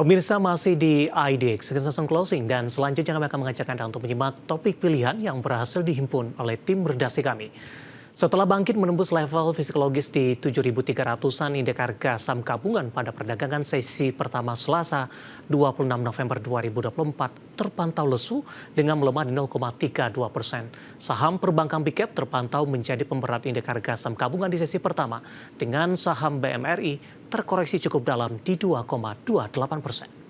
Pemirsa masih di IDX, Season Closing, dan selanjutnya kami akan mengajak Anda untuk menyimak topik pilihan yang berhasil dihimpun oleh tim redaksi kami. Setelah bangkit menembus level psikologis di 7.300-an, indeks harga saham gabungan pada perdagangan sesi pertama Selasa 26 November 2024 terpantau lesu dengan melemah di 0,32%. Saham perbankan Big Cap terpantau menjadi pemberat indeks harga saham gabungan di sesi pertama, dengan saham BMRI terkoreksi cukup dalam di 2,28%.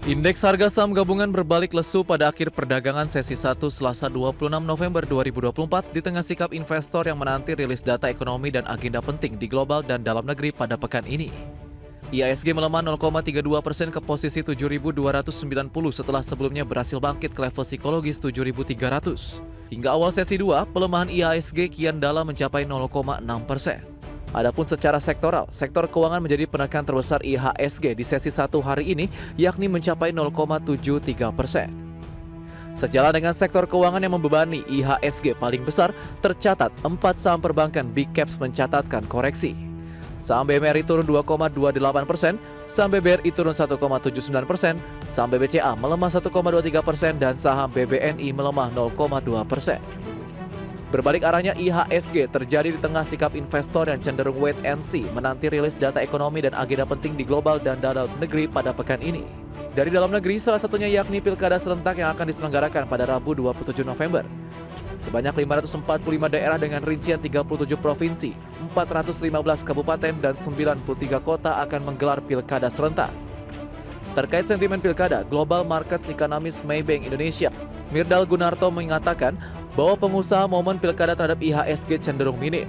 Indeks harga saham gabungan berbalik lesu pada akhir perdagangan sesi 1 Selasa 26 November 2024 di tengah sikap investor yang menanti rilis data ekonomi dan agenda penting di global dan dalam negeri pada pekan ini. IHSG melemah 0,32% ke posisi 7.290 setelah sebelumnya berhasil bangkit ke level psikologis 7.300. Hingga awal sesi 2, pelemahan IHSG kian dalam mencapai 0,6%. Adapun secara sektoral, sektor keuangan menjadi penekan terbesar IHSG di sesi 1 hari ini, yakni mencapai 0,73%. Sejalan dengan sektor keuangan yang membebani IHSG paling besar, tercatat 4 saham perbankan Big Caps mencatatkan koreksi. Saham BMRI turun 2,28%, saham BBRI turun 1,79%, saham BBCA melemah 1,23%, dan saham BBNI melemah 0,2%. Berbalik arahnya, IHSG terjadi di tengah sikap investor yang cenderung wait and see menanti rilis data ekonomi dan agenda penting di global dan dalam negeri pada pekan ini. Dari dalam negeri, salah satunya yakni Pilkada serentak yang akan diselenggarakan pada Rabu 27 November. Sebanyak 545 daerah dengan rincian 37 provinsi, 415 kabupaten, dan 93 kota akan menggelar Pilkada serentak. Terkait sentimen Pilkada, Global Markets Economist Maybank Indonesia, Mirdal Gunarto mengatakan bahwa pengusaha momen Pilkada terhadap IHSG cenderung minim.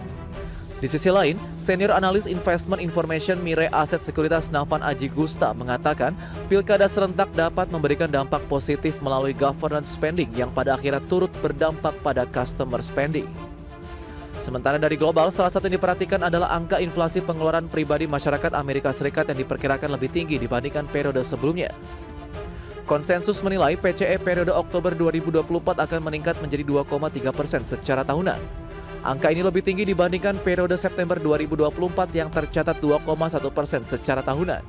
Di sisi lain, senior analis investment information Mirae Asset Sekuritas Navan Aji Gusta mengatakan Pilkada serentak dapat memberikan dampak positif melalui governance spending yang pada akhirnya turut berdampak pada customer spending. Sementara dari global, salah satu yang diperhatikan adalah angka inflasi pengeluaran pribadi masyarakat Amerika Serikat yang diperkirakan lebih tinggi dibandingkan periode sebelumnya. Konsensus menilai PCE periode Oktober 2024 akan meningkat menjadi 2,3% secara tahunan. Angka ini lebih tinggi dibandingkan periode September 2024 yang tercatat 2,1% secara tahunan.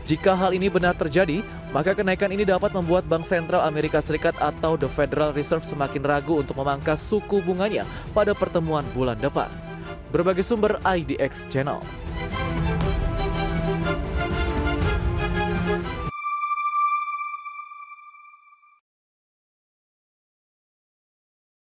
Jika hal ini benar terjadi, maka kenaikan ini dapat membuat Bank Sentral Amerika Serikat atau The Federal Reserve semakin ragu untuk memangkas suku bunganya pada pertemuan bulan depan. Berbagai sumber IDX Channel.